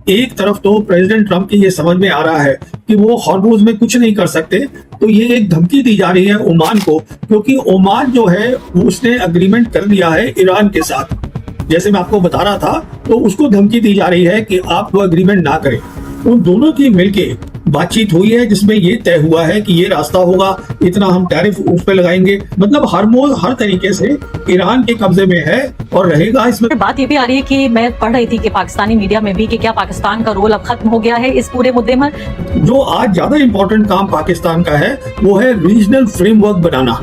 एक तरफ तो प्रेसिडेंट ट्रंप की ये समझ में आ रहा है कि वो हॉर्मोज में कुछ नहीं कर सकते, तो ये एक धमकी दी जा रही है ओमान को, क्योंकि ओमान जो है उसने अग्रीमेंट कर लिया है ईरान के साथ। जैसे मैं आपको बता रहा था, तो उसको धमकी दी जा रही है कि आप वो अग्रीमेंट ना करें। उन दोनों की मिलके बातचीत हुई है जिसमें ये तय हुआ है कि ये रास्ता होगा, इतना हम टैरिफ उस पे लगाएंगे। मतलब हॉर्मोज हर तरीके से ईरान के कब्जे में है और रहेगा। इसमें बात ये भी आ रही है कि मैं पढ़ रही थी कि पाकिस्तानी मीडिया में भी कि क्या पाकिस्तान का रोल अब खत्म हो गया है इस पूरे मुद्दे में। जो आज ज्यादा इंपॉर्टेंट काम पाकिस्तान का है वो है रीजनल फ्रेमवर्क बनाना।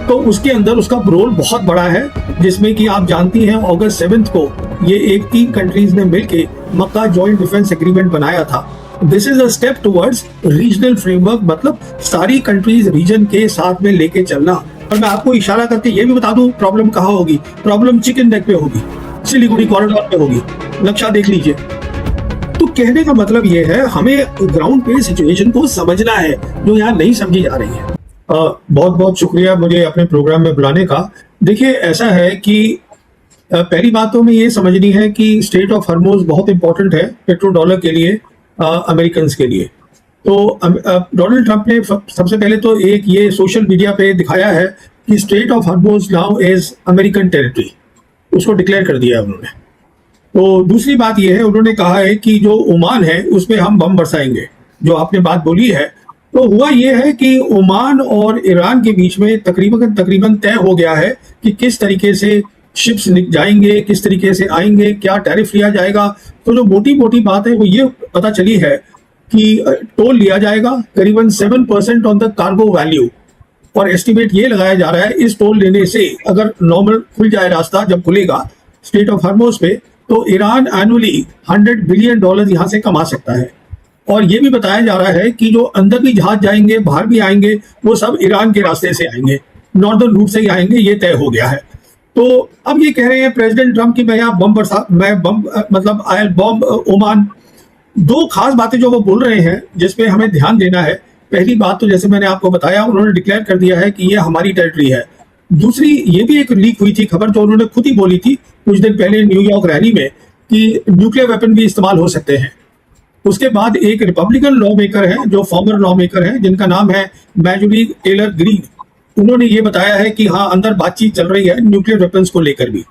तो उसके अंदर उसका रोल बहुत बड़ा है, जिसमें कि आप जानती हैं अगस्त 7 को ये एक 3 कंट्रीज ने मिलकर मक्का जॉइंट डिफेंस एग्रीमेंट बनाया था। This is a step towards regional framework, मतलब सारी कंट्रीज रीजन के साथ में लेके चलना। और मैं आपको इशारा करके ये भी बता दूं प्रॉब्लम कहाँ होगी। प्रॉब्लम चिकन नेक पे होगी, सिलीगुड़ी कॉरिडोर पे होगी, नक्शा देख लीजिए। तो कहने का मतलब ये है हमें ग्राउंड पे सिचुएशन को समझना है जो यहाँ नहीं समझी जा रही है। बहुत बहुत शुक्रिया मुझे अपने प्रोग्राम में बुलाने का। देखिए ऐसा है कि पहली बात तो हमें ये समझनी है कि स्टेट ऑफ हॉर्मोज बहुत इंपॉर्टेंट है पेट्रो डॉलर के लिए, अमेरिकन के लिए। तो डोनाल्ड ट्रंप ने सबसे पहले तो एक ये सोशल मीडिया पे दिखाया है कि state of Hormuz now is American territory, उसको डिक्लेयर कर दिया है उन्होंने। तो दूसरी बात ये है, उन्होंने कहा है कि जो ओमान है उसमें हम बम बरसाएंगे, जो आपने बात बोली है। तो हुआ ये है कि ओमान और ईरान के बीच में तकरीबन तय हो गया है कि किस तरीके से शिप्स जाएंगे, किस तरीके से आएंगे, क्या टैरिफ लिया जाएगा। तो जो मोटी मोटी बात है वो ये पता चली है कि टोल लिया जाएगा करीबन 7% ऑन द कार्गो वैल्यू, और एस्टिमेट ये लगाया जा रहा है इस टोल लेने से अगर नॉर्मल खुल जाए रास्ता, जब खुलेगा स्टेट ऑफ हॉर्मोज पे, तो ईरान एनुअली $100 बिलियन यहाँ से कमा सकता है। और ये भी बताया जा रहा है कि जो अंदर भी जहाज जाएंगे, बाहर भी आएंगे, वो सब ईरान के रास्ते से आएंगे, नॉर्दर्न रूट से ही आएंगे, ये तय हो गया है। तो अब ये कह रहे हैं प्रेसिडेंट ट्रंप की मैं बम मतलब आई बॉम्ब ओमान। दो खास बातें जो वो बोल रहे हैं जिसपे हमें ध्यान देना है। पहली बात तो जैसे मैंने आपको बताया, उन्होंने डिक्लेयर कर दिया है कि ये हमारी टेरिटरी है। दूसरी ये भी एक लीक हुई थी खबर, जो उन्होंने खुद ही बोली थी कुछ दिन पहले न्यूयॉर्क रैली में, कि न्यूक्लियर वेपन भी इस्तेमाल हो सकते हैं। उसके बाद एक रिपब्लिकन लॉ मेकर है, जो फॉर्मर लॉ मेकर है, जिनका नाम है मैजोरी टेलर ग्रीन, उन्होंने ये बताया है कि हाँ अंदर बातचीत चल रही है न्यूक्लियर वेपन्स को लेकर भी।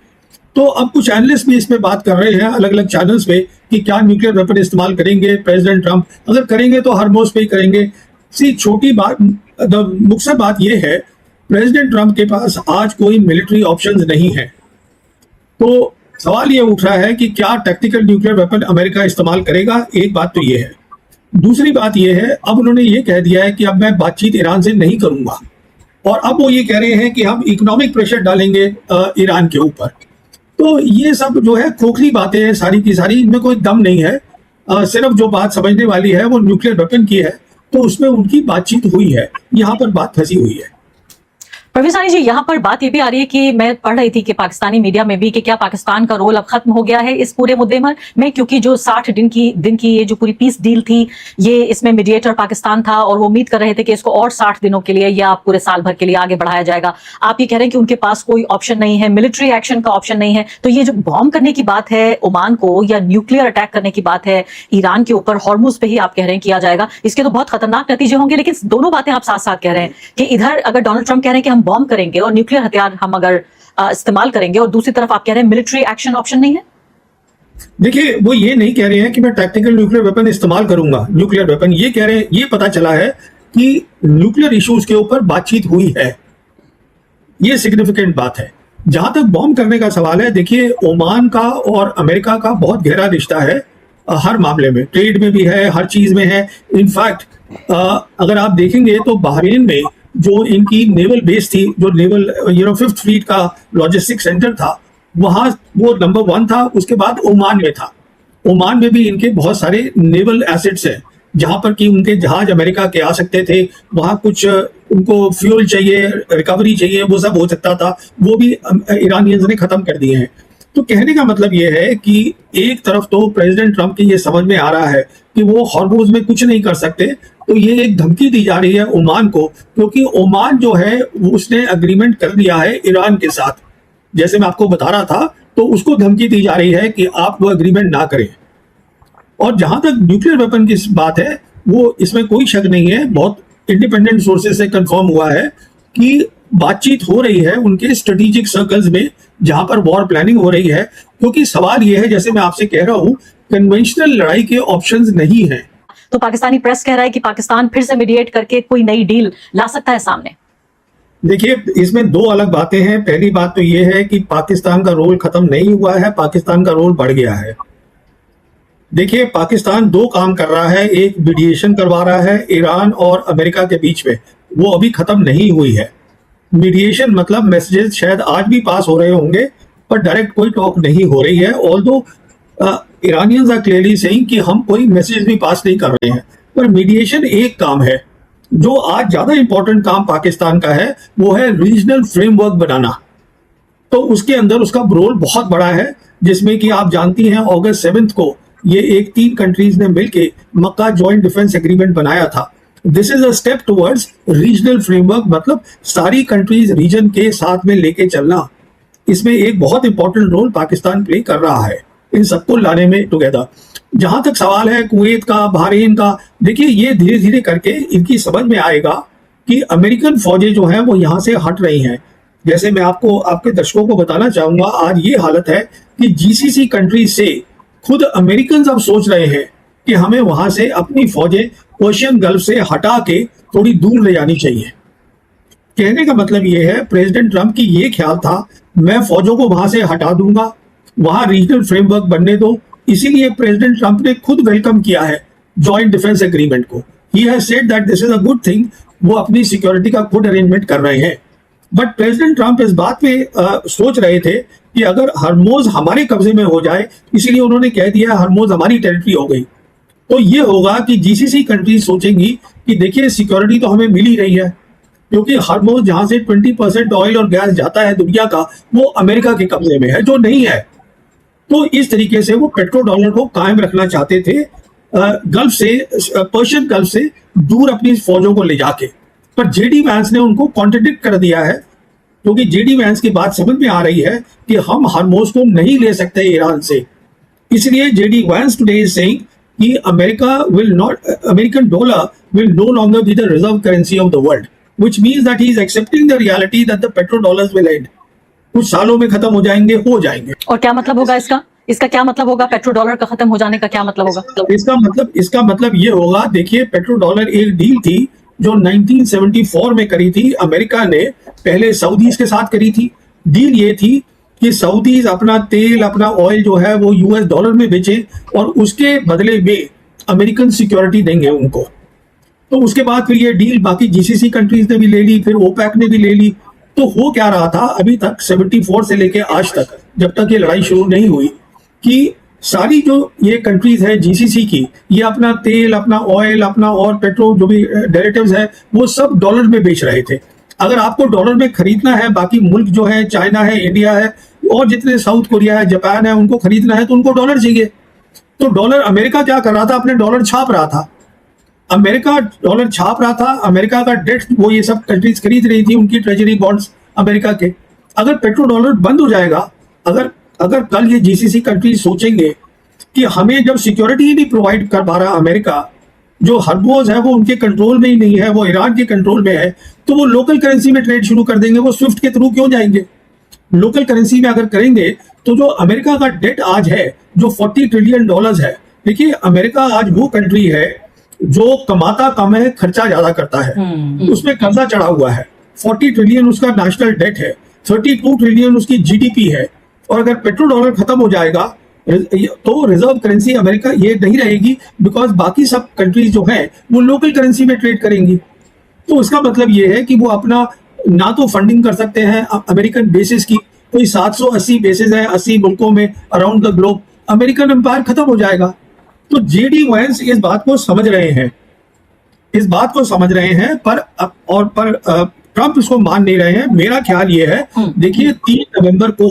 तो अब कुछ एनालिस्ट भी इसमें बात कर रहे हैं अलग अलग चैनल्स पे कि क्या न्यूक्लियर वेपन इस्तेमाल करेंगे प्रेसिडेंट ट्रंप, अगर करेंगे तो हॉर्मोज पे ही करेंगे। छोटी बात, मुख्य बात यह है प्रेसिडेंट ट्रंप के पास आज कोई मिलिट्री ऑप्शंस नहीं है। तो सवाल ये उठ रहा है कि क्या टैक्टिकल न्यूक्लियर वेपन अमेरिका इस्तेमाल करेगा। एक बात तो ये है। दूसरी बात ये है, अब उन्होंने ये कह दिया है कि अब मैं बातचीत ईरान से नहीं करूंगा, और अब वो ये कह रहे हैं कि हम इकोनॉमिक प्रेशर डालेंगे ईरान के ऊपर। तो ये सब जो है खोखली बातें हैं सारी की सारी, इनमें कोई दम नहीं है। सिर्फ जो बात समझने वाली है वो न्यूक्लियर वेपन की है, तो उसमें उनकी बातचीत हुई है, यहाँ पर बात फंसी हुई है। प्रवीण साहनी जी, यहाँ पर बात ये भी आ रही है कि मैं पढ़ रही थी कि पाकिस्तानी मीडिया में भी कि क्या पाकिस्तान का रोल अब खत्म हो गया है इस पूरे मुद्दे में, क्योंकि जो 60 दिन की ये जो पूरी पीस डील थी, ये इसमें मीडिएटर पाकिस्तान था और वो उम्मीद कर रहे थे कि इसको और 60 दिनों के लिए या पूरे साल भर के लिए आगे बढ़ाया जाएगा। आप ये कह रहे हैं कि उनके पास कोई ऑप्शन नहीं है, मिलिट्री एक्शन का ऑप्शन नहीं है। तो ये जो बॉम्ब करने की बात है ओमान को, या न्यूक्लियर अटैक करने की बात है ईरान के ऊपर, हॉर्मुज पे ही आप कह रहे हैं किया जाएगा, इसके तो बहुत खतरनाक नतीजे होंगे। लेकिन दोनों बातें आप साथ साथ कह रहे हैं कि इधर अगर डोनाल्ड ट्रंप कह रहे हैं कि हम बॉम्ब करेंगे और न्यूक्लियर हथियार हम अगर इस्तेमाल करेंगे, और दूसरी तरफ आप कह रहे हैं मिलिट्री एक्शन ऑप्शन नहीं है। देखिए वो ये नहीं कह रहे हैं कि मैं टैक्टिकल न्यूक्लियर वेपन इस्तेमाल करूंगा, न्यूक्लियर वेपन ये कह रहे हैं, ये पता चला है कि न्यूक्लियर इश्यूज के ऊपर बातचीत हुई है। ये सिग्निफिकेंट बात है। जहां तक बॉम्ब करने का सवाल है, देखिए ओमान का और अमेरिका का बहुत गहरा रिश्ता है, हर मामले में, ट्रेड में भी है, हर चीज में है। इनफैक्ट अगर आप देखेंगे तो बहरीन में जो इनकी नेवल बेस थी, जो नेवल 5th फ्लीट का लॉजिस्टिक सेंटर था, वहां वो नंबर 1 था। उसके बाद ओमान में था। ओमान में भी इनके बहुत सारे नेवल एसेट्स हैं, जहां पर कि उनके जहाज अमेरिका के आ सकते थे। वहां कुछ उनको फ्यूल चाहिए, रिकवरी चाहिए, वो सब हो सकता था, वो भी ईरानियंस ने खत्म कर दिए हैं। तो कहने का मतलब ये है कि एक तरफ तो प्रेसिडेंट ट्रंप की ये समझ में आ रहा है कि वो हॉर्मोज में कुछ नहीं कर सकते, तो ये एक धमकी दी जा रही है ओमान को, क्योंकि ओमान जो है उसने अग्रीमेंट कर लिया है ईरान के साथ। जैसे मैं आपको बता रहा था, तो उसको धमकी दी जा रही है कि आप वो अग्रीमेंट ना करें। और जहां तक न्यूक्लियर वेपन की बात है, वो इसमें कोई शक नहीं है, बहुत इंडिपेंडेंट सोर्सेज से कंफर्म हुआ है कि बातचीत हो रही है उनके स्ट्रेटेजिक सर्कल्स में जहां पर वॉर प्लानिंग हो रही है। क्योंकि सवाल यह है, जैसे मैं आपसे कह रहा हूं, कन्वेंशनल लड़ाई के ऑप्शंस नहीं है। तो पाकिस्तानी प्रेस कह रहा है कि पाकिस्तान फिर से मीडिएट करके कोई नई डील ला सकता है सामने। देखिए, इसमें दो अलग बातें हैं। पहली बात तो यह है कि पाकिस्तान का रोल खत्म नहीं हुआ है, पाकिस्तान का रोल बढ़ गया है। देखिए, पाकिस्तान दो काम कर रहा है, एक मीडिएशन करवा रहा है ईरान और अमेरिका के बीच में, वो अभी खत्म नहीं हुई है। मीडिएशन मतलब मैसेजेस शायद आज भी पास हो रहे होंगे, पर डायरेक्ट कोई टॉक नहीं हो रही है। Although Iranians are clearly saying कि हम कोई मैसेज भी पास नहीं कर रहे हैं, पर मीडिएशन एक काम है। जो आज ज्यादा इंपॉर्टेंट काम पाकिस्तान का है वो है रीजनल फ्रेमवर्क बनाना। तो उसके अंदर उसका रोल बहुत बड़ा है, जिसमें कि आप जानती हैं अगस्त 7 को ये एक 3 कंट्रीज ने मिलकर मक्का जॉइंट डिफेंस एग्रीमेंट बनाया था। This is a step towards regional framework, मतलब सारी कंट्रीज रीजन के साथ में लेके चलना। इसमें एक बहुत इंपॉर्टेंट रोल पाकिस्तान प्ले कर रहा है इन सबको लाने में टुगेदर। जहां तक सवाल है कुवैत का, बहरीन का, देखिए ये धीरे धीरे करके इनकी समझ में आएगा कि अमेरिकन फौजें जो हैं वो यहाँ से हट रही हैं। जैसे मैं आपको, आपके दर्शकों को बताना चाहूंगा, आज ये हालत है कि जीसीसी कंट्रीज से खुद अमेरिकन अब सोच रहे हैं कि हमें वहां से अपनी फौजें पर्शियन गल्फ से हटा के थोड़ी दूर ले जानी चाहिए। कहने का मतलब ये है, प्रेसिडेंट ट्रंप की ये ख्याल था मैं फौजों को वहां से हटा दूंगा, वहां रीजनल फ्रेमवर्क बनने दो। इसीलिए प्रेसिडेंट ट्रंप ने खुद वेलकम किया है जॉइंट डिफेंस एग्रीमेंट को। He has said that this is a good thing. वो अपनी सिक्योरिटी का खुद अरेंजमेंट कर रहे हैं। बट प्रेसिडेंट ट्रंप इस बात पे सोच रहे थे कि अगर हरमोज हमारे कब्जे में हो जाए, इसीलिए उन्होंने कह दिया हरमोज हमारी टेरिटरी हो गई, तो ये होगा कि जीसीसी कंट्रीज सोचेंगी कि देखिए सिक्योरिटी तो हमें मिल ही रही है, क्योंकि हरमोज जहां से 20% ऑयल और गैस जाता है दुनिया का, वो अमेरिका के कब्जे में है, जो नहीं है। तो इस तरीके से वो पेट्रो डॉलर को कायम रखना चाहते थे गल्फ से, पर्शियन गल्फ से दूर अपनी फौजों को ले जाके। पर जेडी वैंस ने उनको कॉन्ट्रडिक्ट कर दिया है, क्योंकि जेडी वैंस की बात समझ में आ रही है कि हम हरमोज को नहीं ले सकते ईरान से। इसलिए JD Vance today is saying कि American dollar will no longer be the reserve currency of the world, which means that he is accepting the reality that the petro dollars will end. कुछ सालों में खत्म हो जाएंगे, हो जाएंगे। और क्या मतलब होगा इसका क्या मतलब होगा? पेट्रो डॉलर का खत्म हो जाने का क्या मतलब होगा? इसका मतलब ये होगा, देखिए पेट्रो डॉलर एक डील थी जो 1974 में करी थी अमेरिका ने, पहले सऊदीज के साथ करी थी। डील ये थी कि सऊदीज अपना तेल, अपना ऑयल जो है वो यूएस डॉलर में बेचे और उसके बदले में अमेरिकन सिक्योरिटी देंगे उनको। तो उसके बाद फिर ये डील बाकी जीसीसी कंट्रीज ने भी ले ली, फिर ओपेक ने भी ले ली। तो हो क्या रहा था अभी तक, 74 से लेके आज तक, जब तक ये लड़ाई शुरू नहीं हुई, कि सारी जो ये कंट्रीज है जीसीसी की, ये अपना तेल, अपना ऑयल, अपना और पेट्रोल जो भी डेरिवेटिव्स है वो सब डॉलर में बेच रहे थे। अगर आपको डॉलर में खरीदना है, बाकी मुल्क जो है, चाइना है, इंडिया है और जितने साउथ कोरिया है, जापान है, उनको खरीदना है तो उनको डॉलर चाहिए। तो डॉलर, अमेरिका क्या कर रहा था, अपने डॉलर छाप रहा था। अमेरिका डॉलर छाप रहा था, अमेरिका का डेट वो ये सब कंट्रीज खरीद रही थी, उनकी ट्रेजरी बॉन्ड्स अमेरिका के। अगर पेट्रो डॉलर बंद हो जाएगा, अगर कल ये जीसीसी कंट्रीज सोचेंगे कि हमें जब सिक्योरिटी ही नहीं प्रोवाइड कर पा रहा अमेरिका, जो हरमोज है वो उनके कंट्रोल में ही नहीं है, वो ईरान के कंट्रोल में है, तो वो लोकल करेंसी में ट्रेड शुरू कर देंगे। वो स्विफ्ट के थ्रू क्यों जाएंगे? लोकल करेंसी में अगर करेंगे तो जो अमेरिका का डेट आज है जो $40 ट्रिलियन है, देखिए अमेरिका आज वो कंट्री है जो कमाता कम है, खर्चा ज्यादा करता है, उसमें कर्जा चढ़ा हुआ है। 40 ट्रिलियन उसका नेशनल डेट है, 32 ट्रिलियन उसकी जीडीपी है। और अगर पेट्रो डॉलर खत्म हो जाएगा तो रिजर्व करेंसी अमेरिका ये नहीं रहेगी, बिकॉज बाकी सब कंट्रीज जो हैं वो लोकल करेंसी में ट्रेड करेंगी। तो इसका मतलब ये है कि वो अपना ना तो फंडिंग कर सकते हैं अमेरिकन बेसिस की, कोई 780 बेसिस है 80 मुल्कों में around the globe, American empire खत्म हो जाएगा। तो जेडी वैंस इस बात को समझ रहे हैं, पर ट्रंप इसको मान नहीं रहे हैं। मेरा ख्याल ये है, देखिए 3 नवंबर को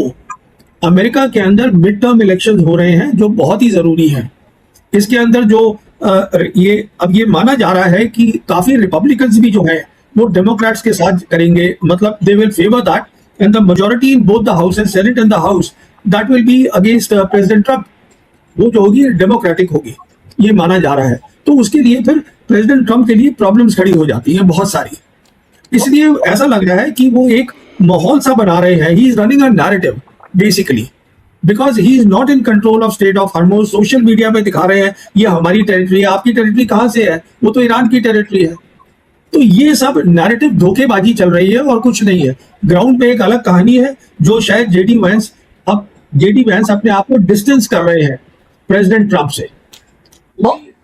अमेरिका के अंदर मिड टर्म इलेक्शन हो रहे हैं जो बहुत ही जरूरी हैं। इसके अंदर जो ये माना जा रहा है कि काफी रिपब्लिकन्स भी जो है वो डेमोक्रेट्स के साथ करेंगे, मतलब they will favour that and the majority in both the house and senate and the house that will be against president Trump. वो जो होगी डेमोक्रेटिक होगी। ये माना जा रहा है। तो उसके लिए फिर प्रेसिडेंट ट्रंप के लिए प्रॉब्लम्स खड़ी हो जाती हैं बहुत सारी। इसलिए ऐसा लग रहा है कि वो एक माहौल सा बना रहे हैं। He is running a narrative basically, because he is not in control of state of Hormuz. Social media में दिखा रहे हैं ये हमारी टेरिटरी है, आपकी टेरिटरी कहाँ से है, वो तो ईरान की टेरिटरी है। तो ये सब नैरेटिव धोखेबाजी चल रही है और कुछ नहीं है। ग्राउंड पे एक अलग कहानी है जो शायद जेडी वैंस अपने आप को डिस्टेंस कर रहे हैं प्रेसिडेंट ट्रंप से।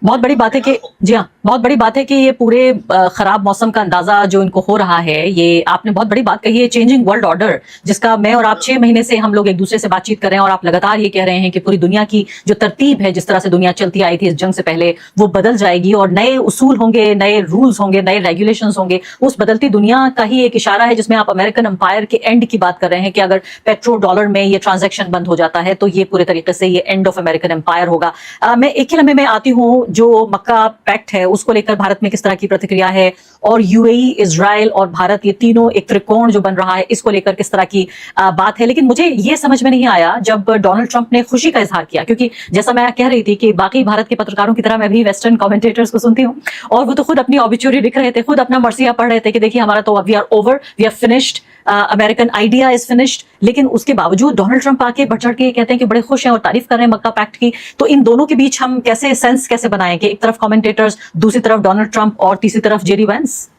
बहुत बड़ी बात है कि जी हाँ, बहुत बड़ी बात है कि ये पूरे खराब मौसम का अंदाजा जो इनको हो रहा है, ये आपने बहुत बड़ी बात कही है, चेंजिंग वर्ल्ड ऑर्डर, जिसका मैं और आप 6 महीने से हम लोग एक दूसरे से बातचीत कर रहे हैं और आप लगातार ये कह रहे हैं कि पूरी दुनिया की जो तरतीब है, जिस तरह से दुनिया चलती आई थी इस जंग से पहले, वो बदल जाएगी और नए उसूल होंगे, नए रूल्स होंगे, नए रेगुलेशंस होंगे। उस बदलती दुनिया का ही एक इशारा है जिसमें आप अमेरिकन एम्पायर के एंड की बात कर रहे हैं कि अगर पेट्रो डॉलर में ये ट्रांजेक्शन बंद हो जाता है तो ये पूरे तरीके से ये एंड ऑफ अमेरिकन एम्पायर होगा। मैं एक ही लम्हे में आती हूँ, जो मक्का पैक्ट है उसको लेकर भारत में किस तरह की प्रतिक्रिया है, और यूएई, इजराइल और भारत, ये तीनों एक त्रिकोण जो बन रहा है, इसको लेकर किस तरह की बात है। लेकिन मुझे ये समझ में नहीं आया जब डोनाल्ड ट्रंप ने खुशी का इजहार किया, क्योंकि जैसा मैं कह रही थी कि बाकी भारत के पत्रकारों की तरह मैं भी वेस्टर्न कमेंटेटर्स को सुनती हूँ, और वो तो खुद अपनी ऑबिचुरी लिख रहे थे, खुद अपना मर्सिया पढ़ रहे थे कि देखिए हमारा तो we are over, we are finished, American idea is finished. लेकिन उसके बावजूद डोनाल्ड ट्रंप आके बढ़ चढ़ के कहते हैं कि बड़े खुश हैं और तारीफ कर रहे हैं मक्का पैक्ट की। तो इन दोनों के बीच हम कैसे सेंस कैसे बनाएं कि एक तरफ कमेंटेटर्स, दूसरी तरफ डोनाल्ड ट्रंप और तीसरी तरफ जेडी वैंस?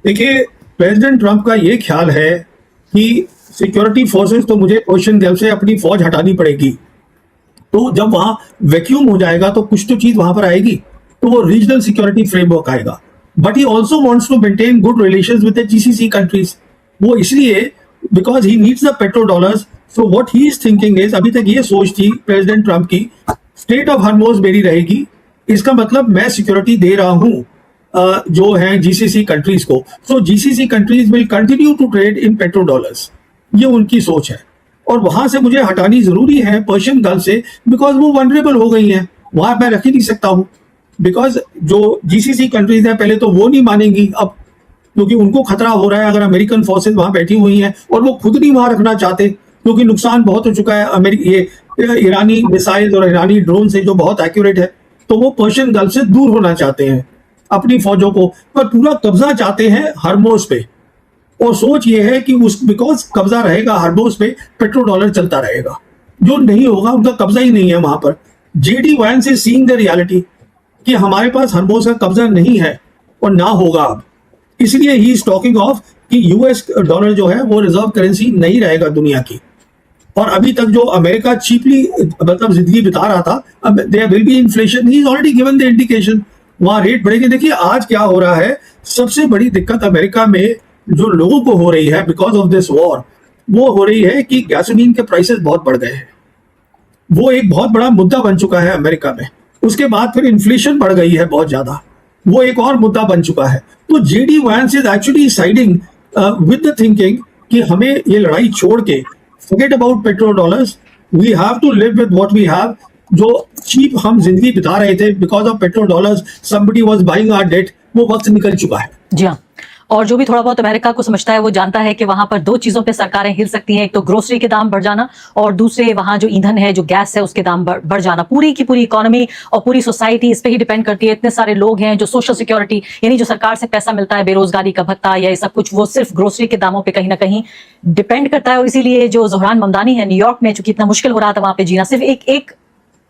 देखिए, प्रेसिडेंट ट्रंप का ये ख्याल है कि सिक्योरिटी फोर्सेस तो मुझे पर्शियन गल्फ से अपनी फौज हटानी पड़ेगी, तो जब वहां वैक्यूम हो जाएगा तो कुछ तो चीज वहां पर आएगी, तो वो रीजनल सिक्योरिटी फ्रेमवर्क आएगा। But he also wants to maintain good relations with the GCC countries. वो इसलिए because he needs the petro dollars. So what he is thinking is, अभी तक ये सोच थी प्रेसिडेंट ट्रंप की, स्टेट ऑफ हॉर्मुज मेरी रहेगी, इसका मतलब मैं सिक्योरिटी दे रहा हूं जो है जीसीसी कंट्रीज को। So GCC countries will continue to trade in petro dollars, ये उनकी सोच है। और वहां से मुझे हटानी जरूरी है पर्शियन गल्फ से, बिकॉज वो वनरेबल हो गई हैं, वहां मैं रख ही नहीं सकता हूं। बिकॉज जो जीसीसी कंट्रीज हैं पहले तो वो नहीं मानेंगी अब, क्योंकि उनको खतरा हो रहा है अगर अमेरिकन फोर्सेज वहां बैठी हुई हैं, और वो खुद नहीं वहां रखना चाहते क्योंकि नुकसान बहुत हो चुका है ये ईरानी मिसाइल और ईरानी ड्रोन से जो बहुत एक्यूरेट है, तो वो पर्शियन गल्फ से दूर होना चाहते हैं अपनी फौजों को, पर पूरा कब्जा चाहते हैं हॉर्मुज पे। और सोच ये है कि बिकॉज कब्जा रहेगा हॉर्मुज पे, पेट्रो डॉलर चलता रहेगा, जो नहीं होगा, उनका कब्जा ही नहीं है वहां पर। JD Vance is seeing the reality कि हमारे पास हॉर्मुज का कब्जा नहीं है और ना होगा अब, इसलिए ही इज टॉकिंग ऑफ कि यूएस डॉलर जो है वो रिजर्व करेंसी नहीं रहेगा दुनिया की। और अभी तक जो अमेरिका चीपली मतलब जिंदगी बिता रहा था, अब there will be inflation, he is already given the indication, वहां रेट बढ़ेगी। देखिए आज क्या हो रहा है, सबसे बड़ी दिक्कत अमेरिका में जो लोगों को हो रही है बिकॉज ऑफ दिस वॉर, वो हो रही है कि गैसोलीन के प्राइसेस बहुत बढ़ गए हैं। वो एक बहुत बड़ा मुद्दा बन चुका है अमेरिका में। उसके बाद फिर इन्फ्लेशन बढ़ गई है बहुत ज्यादा, वो एक और मुद्दा बन चुका है। तो JD Vance is actually siding with the thinking कि हमें ये लड़ाई छोड़ के forget about petro dollars, we have to live with what we have. जो चीप हम जिंदगी बिता रहे थे because of petro dollars, somebody was buying our debt, वो वक्त निकल चुका है। जी हाँ, और जो भी थोड़ा बहुत अमेरिका को समझता है वो जानता है कि वहां पर दो चीजों पे सरकारें हिल सकती हैं, एक तो ग्रोसरी के दाम बढ़ जाना और दूसरे वहां जो ईंधन है, जो गैस है, उसके दाम बढ़ जाना। पूरी की पूरी इकोनॉमी और पूरी सोसाइटी इस पे ही डिपेंड करती है। इतने सारे लोग हैं जो सोशल सिक्योरिटी, यानी जो सरकार से पैसा मिलता है, बेरोजगारी का भत्ता या ये सब कुछ, वो सिर्फ ग्रोसरी के दामों पे कहीं ना कहीं डिपेंड करता है। और इसीलिए जो जोहरान ममदानी है न्यूयॉर्क में, चूंकि इतना मुश्किल हो रहा था वहां पे जीना, सिर्फ एक 1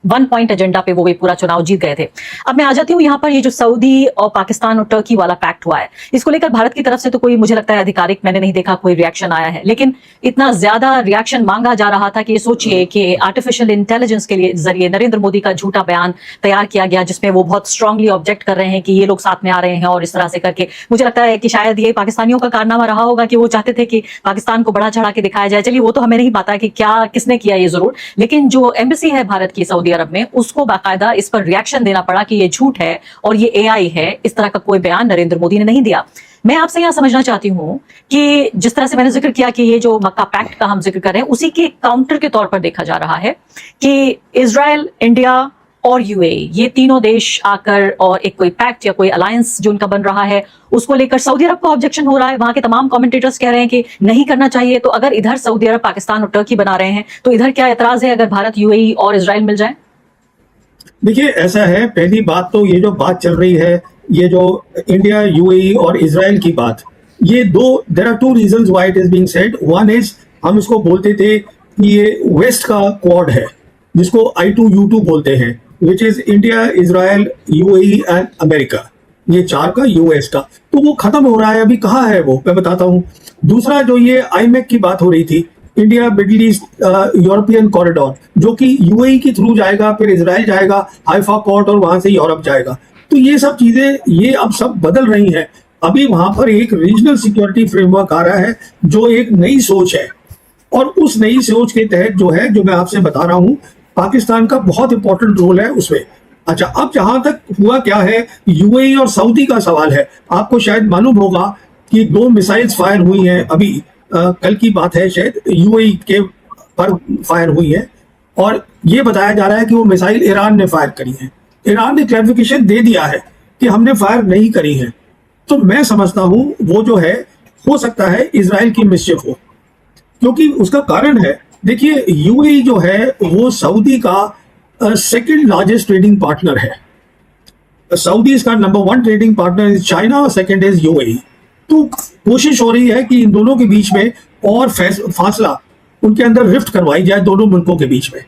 पॉइंट एजेंडा पे वो भी पूरा चुनाव जीत गए थे। अब मैं आ जाती हूँ यहाँ पर, ये जो सऊदी और पाकिस्तान और टर्की वाला पैक्ट हुआ है, इसको लेकर भारत की तरफ से तो कोई, मुझे लगता है आधिकारिक मैंने नहीं देखा कोई रिएक्शन आया है। लेकिन इतना ज्यादा रिएक्शन मांगा जा रहा था कि ये सोचिए कि आर्टिफिशियल इंटेलिजेंस के लिए जरिए नरेंद्र मोदी का झूठा बयान तैयार किया गया, जिसमें वो बहुत स्ट्रांगली ऑब्जेक्ट कर रहे हैं कि ये लोग साथ में आ रहे हैं और इस तरह से करके। मुझे लगता है कि शायद ये पाकिस्तानियों का कारनामा रहा होगा कि वो चाहते थे कि पाकिस्तान को बढ़ा चढ़ा के दिखाया जाए। चलिए वो तो हमें नहीं पता कि क्या किसने किया ये जरूर, लेकिन जो एम्बेसी है भारत की सऊदी अरब में, उसको बाकायदा इस पर रिएक्शन देना पड़ा कि ये झूठ है और ये एआई है। इस तरह का कोई बयान नरेंद्र मोदी ने नहीं दिया। मैं आपसे यहां समझना चाहती हूं कि जिस तरह से मैंने जिक्र किया कि ये जो मक्का पैक्ट का हम जिक्र कर रहे हैं, उसी के काउंटर के तौर पर देखा जा रहा है कि इजराइल, इंडिया और यूएई, ये तीनों देश आकर और एक कोई पैक्ट या कोई अलायंस जो उनका बन रहा है, उसको लेकर सऊदी अरब को ऑब्जेक्शन हो रहा है। वहां के तमाम कमेंटेटर्स कह रहे हैं कि नहीं करना चाहिए। तो अगर इधर सऊदी अरब, पाकिस्तान और टर्की बना रहे हैं, तो इधर क्या एतराज है अगर भारत, यूएई और इजराइल मिल जाए? देखिए ऐसा है, पहली बात तो ये जो बात चल रही है, ये जो इंडिया यूएई और इजराइल की बात, ये दो, there are two reasons why it is being said. One is, हम इसको बोलते थे कि ये वेस्ट का क्वाड है, जिसको I2U2 बोलते हैं, which is India, Israel, UAE and America. ये चार का, यूएस का, तो वो खत्म हो रहा है। अभी कहाँ है वो, मैं बताता हूँ। दूसरा जो ये आईमेक की बात हो रही थी, India middle east European corridor, जो कि यूएई के थ्रू जाएगा, फिर इजराइल जाएगा, हाइफा पोर्ट, और वहां से यूरोप जाएगा। तो ये सब चीजें, ये अब सब बदल रही हैं। अभी वहां पर एक रीजनल सिक्योरिटी फ्रेमवर्क आ रहा है, जो एक नई सोच है, और उस नई सोच के तहत जो है, जो मैं आपसे बता रहा हूं, पाकिस्तान का बहुत इंपॉर्टेंट रोल है उसमें। अच्छा, अब जहां तक हुआ क्या है, यूएई और सऊदी का सवाल है। आपको शायद मालूम होगा कि 2 मिसाइल्स फायर हुई हैं अभी, कल की बात है, शायद यूएई के पर फायर हुई है, और ये बताया जा रहा है कि वो मिसाइल ईरान ने फायर करी है। ईरान ने क्लैरिफिकेशन दे दिया है कि हमने फायर नहीं करी है। तो मैं समझता हूं वो जो है, हो सकता है इजराइल की मिस्चिफ हो, क्योंकि उसका कारण है, देखिए यूएई जो है वो सऊदी का सेकंड लार्जेस्ट ट्रेडिंग पार्टनर है। सऊदी का number 1 trading partner is China, और सेकंड इज यूएई। तो कोशिश हो रही है कि इन दोनों के बीच में और फासला, उनके अंदर रिफ्ट करवाई जाए दोनों मुल्कों के बीच में।